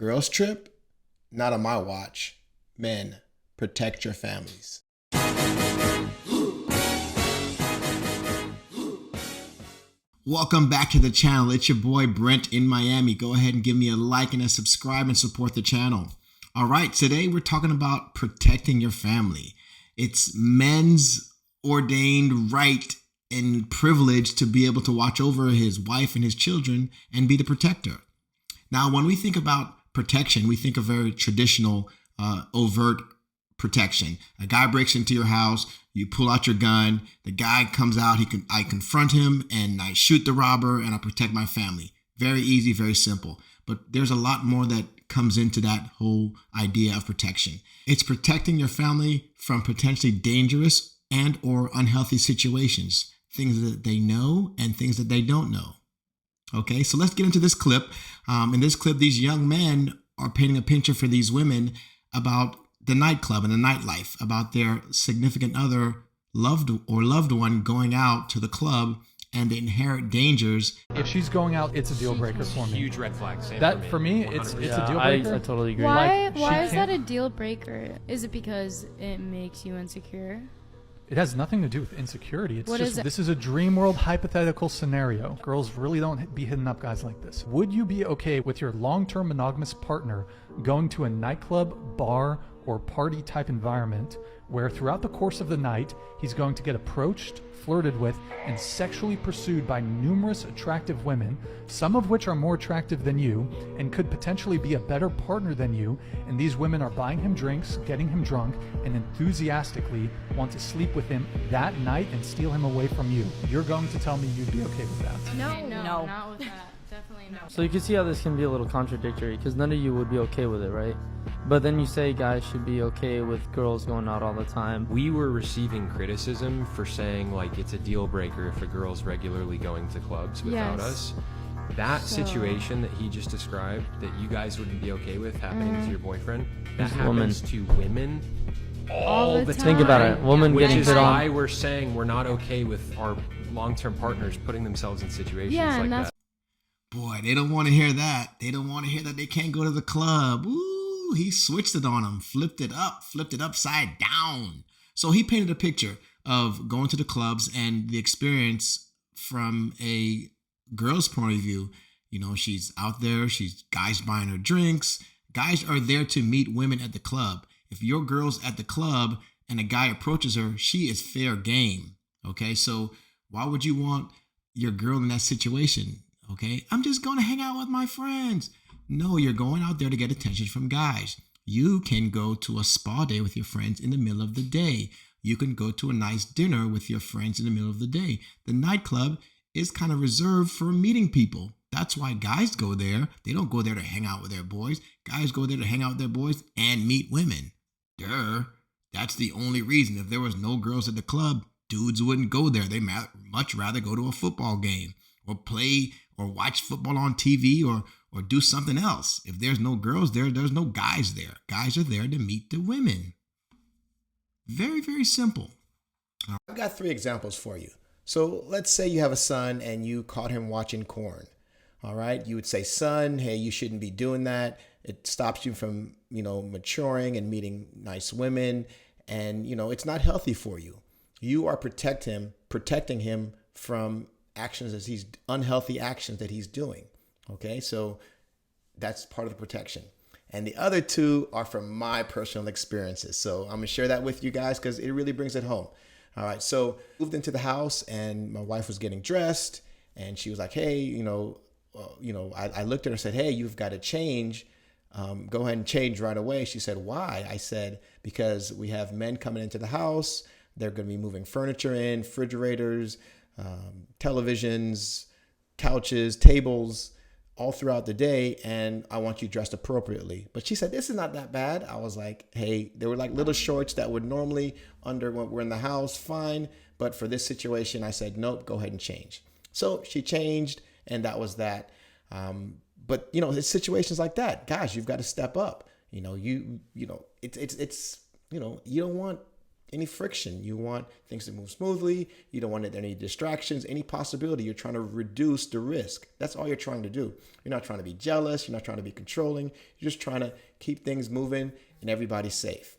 Girls trip? Not on my watch. Men, protect your families. Welcome back to the channel. It's your boy Brent in Miami. Go ahead and give me a like and a subscribe and support the channel. All right, today we're talking about protecting your family. It's men's ordained right and privilege to be able to watch over his wife and his children and be the protector. Now, when we think about protection, we think of very traditional, overt protection. A guy breaks into your house, you pull out your gun, the guy comes out, I confront him and I shoot the robber and I protect my family. Very easy, very simple. But there's a lot more that comes into that whole idea of protection. It's protecting your family from potentially dangerous and or unhealthy situations, things that they know and things that they don't know. Okay, so let's get into this clip. In this clip, these young men are painting a picture for these women about the nightclub and the nightlife, about their significant other, loved one going out to the club and the inherent dangers. If she's going out, it's a deal breaker for me. Huge red flag. That for me, it's a deal breaker. I totally agree. Why is that a deal breaker? Is it because it makes you insecure? It has nothing to do with insecurity. It's What just is it? this is a dream world hypothetical scenario. Girls really don't be hitting up guys like this. Would you be okay with your long-term monogamous partner going to a nightclub, bar, or party type environment where throughout the course of the night he's going to get approached, flirted with, and sexually pursued by numerous attractive women, some of which are more attractive than you and could potentially be a better partner than you, and these women are buying him drinks, getting him drunk, and enthusiastically want to sleep with him that night and steal him away from you? You're going to tell me you'd be okay with that? No, not with that. Definitely no. So you can see how this can be a little contradictory because none of you would be okay with it, right? But then you say guys should be okay with girls going out all the time. We were receiving criticism for saying like it's a deal breaker if a girl's regularly going to clubs without us. That situation that he just described that you guys wouldn't be okay with happening to your boyfriend, that happens to women all the time. Think about it. Woman Which getting is hit on. why we're saying we're not okay with our long-term partners putting themselves in situations like that. Boy, they don't want to hear that. They don't want to hear that they can't go to the club. Ooh, he switched it on them, flipped it upside down. So he painted a picture of going to the clubs and the experience from a girl's point of view. You know, she's out there, guys buying her drinks. Guys are there to meet women at the club. If your girl's at the club and a guy approaches her, she is fair game. Okay, so why would you want your girl in that situation? Okay, I'm just going to hang out with my friends. No, you're going out there to get attention from guys. You can go to a spa day with your friends in the middle of the day. You can go to a nice dinner with your friends in the middle of the day. The nightclub is kind of reserved for meeting people. That's why guys go there. They don't go there to hang out with their boys. Guys go there to hang out with their boys and meet women. Duh. That's the only reason. If there was no girls at the club, dudes wouldn't go there. They much rather go to a football game or play or watch football on TV or do something else. If there's no girls there, there's no guys there. Guys are there to meet the women. Very, very simple. I've got 3 examples for you. So let's say you have a son and you caught him watching porn. All right. You would say, son, hey, you shouldn't be doing that. It stops you from, maturing and meeting nice women. And, it's not healthy for you. You are protecting him from unhealthy actions that he's doing. Okay, so that's part of the protection. And the other 2 are from my personal experiences. So I'm gonna share that with you guys because it really brings it home. All right, so moved into the house and my wife was getting dressed and she was like, hey, I looked at her and said, hey, you've got to change. Go ahead and change right away. She said, why? I said, because we have men coming into the house. They're going to be moving furniture in, refrigerators, televisions, couches, tables, all throughout the day, and I want you dressed appropriately. But she said, this is not that bad. I was like, hey, they were like little shorts that would normally when we're in the house, fine. But for this situation, I said, nope, go ahead and change. So she changed, and that was that. But it's situations like that, guys, you've got to step up. You don't want any friction. You want things to move smoothly. You don't want any distractions, any possibility. You're trying to reduce the risk. That's all you're trying to do. You're not trying to be jealous. You're not trying to be controlling. You're just trying to keep things moving and everybody safe.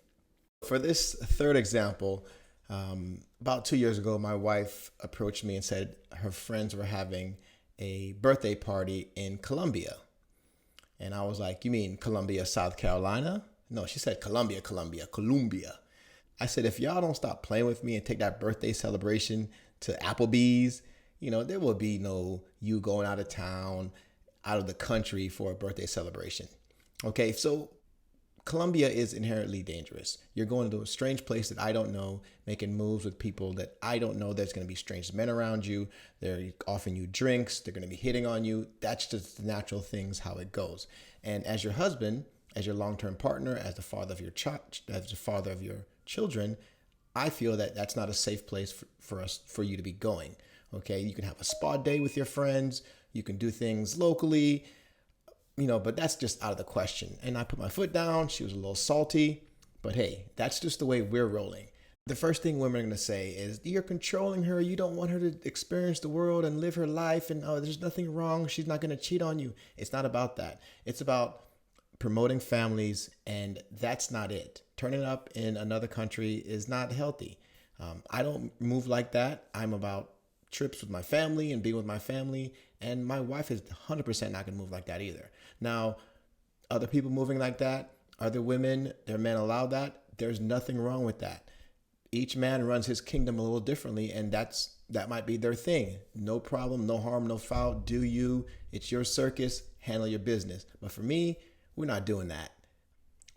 For this third example, about 2 years ago, my wife approached me and said her friends were having a birthday party in Colombia. And I was like, you mean Columbia, South Carolina? No, she said Colombia. I said, if y'all don't stop playing with me and take that birthday celebration to Applebee's, there will be no you going out of town, out of the country for a birthday celebration. Okay, so Colombia is inherently dangerous. You're going to a strange place that I don't know, making moves with people that I don't know. There's going to be strange men around you. They're offering you drinks. They're going to be hitting on you. That's just the natural things, how it goes. And as your husband, as your long-term partner, as the father of your children, I feel that that's not a safe place for you to be going. Okay, you can have a spa day with your friends. You can do things locally. But that's just out of the question. And I put my foot down. She was a little salty, but hey, that's just the way we're rolling. The first thing women are going to say is, you're controlling her. You don't want her to experience the world and live her life. And there's nothing wrong. She's not going to cheat on you. It's not about that. It's about promoting families. And that's not it. Turning up in another country is not healthy. I don't move like that. I'm about trips with my family and being with my family. And my wife is 100% not going to move like that either. Now, other people moving like that, other women, their men allow that. There's nothing wrong with that. Each man runs his kingdom a little differently, and that might be their thing. No problem, no harm, no foul. Do you? It's your circus. Handle your business. But for me, we're not doing that.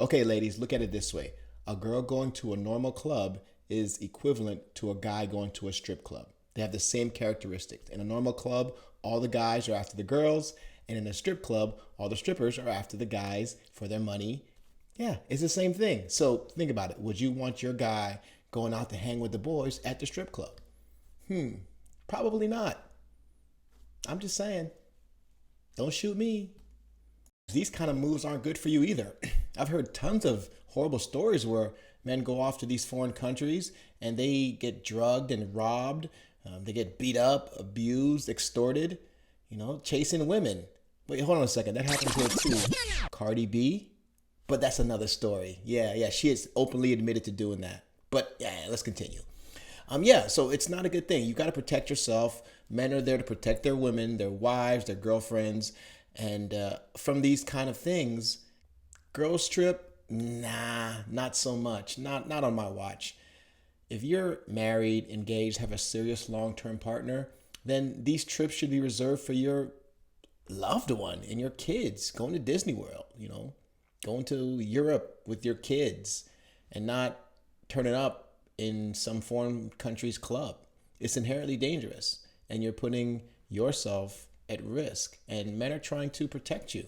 Okay, ladies, look at it this way. A girl going to a normal club is equivalent to a guy going to a strip club. They have the same characteristics. In a normal club, all the guys are after the girls. And in a strip club, all the strippers are after the guys for their money. Yeah, it's the same thing. So think about it. Would you want your guy going out to hang with the boys at the strip club? Probably not. I'm just saying. Don't shoot me. These kind of moves aren't good for you either. I've heard tons of horrible stories where men go off to these foreign countries and they get drugged and robbed. They get beat up, abused, extorted, chasing women. Wait, hold on a second. That happens here too. Cardi B? But that's another story. Yeah. She has openly admitted to doing that. But yeah, let's continue. So it's not a good thing. You got to protect yourself. Men are there to protect their women, their wives, their girlfriends. And from these kind of things, girls trip? Nah, not so much. Not on my watch. If you're married, engaged, have a serious long-term partner, then these trips should be reserved for your loved one and your kids. Going to Disney World, going to Europe with your kids and not turning up in some foreign country's club. It's inherently dangerous and you're putting yourself at risk, and men are trying to protect you.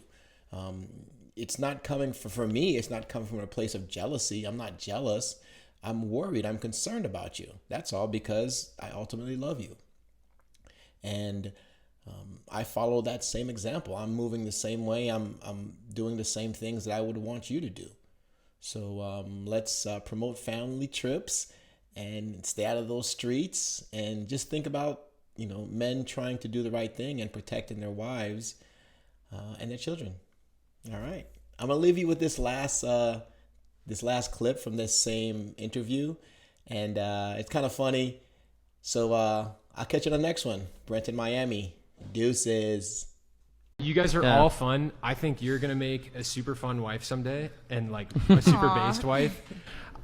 It's not coming for me. It's not coming from a place of jealousy. I'm not jealous. I'm worried. I'm concerned about you. That's all, because I ultimately love you. And I follow that same example. I'm moving the same way. I'm doing the same things that I would want you to do. So let's promote family trips and stay out of those streets, and just think about, men trying to do the right thing and protecting their wives and their children. All right. I'm going to leave you with this last clip from this same interview. And it's kind of funny. So I'll catch you on the next one. Brent in Miami. Deuces. You guys are all fun. I think you're going to make a super fun wife someday, and like a super based wife.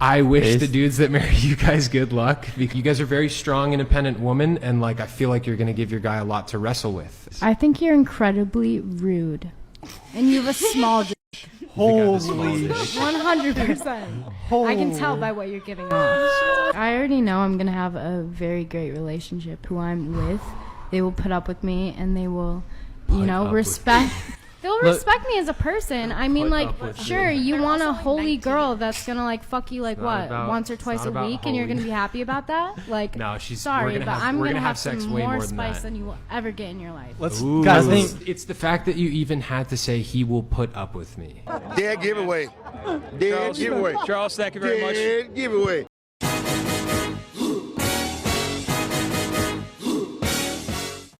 I wish the dudes that marry you guys good luck, because you guys are very strong, independent women, and like I feel like you're going to give your guy a lot to wrestle with. I think you're incredibly rude, and you have a small dick. Holy 100%. I can tell by what you're giving off. I already know I'm going to have a very great relationship. Who I'm with, they will put up with me, and they will, respect. They'll respect me as a person. I mean, like, sure, you want a holy girl that's gonna like fuck you like what, once or twice a week, and you're gonna be happy about that? Like, no, sorry, but I'm gonna have some more spice than you will ever get in your life. Guys, it's the fact that you even had to say he will put up with me. Dead giveaway. Dead giveaway. Charles, thank you very much. Dead giveaway.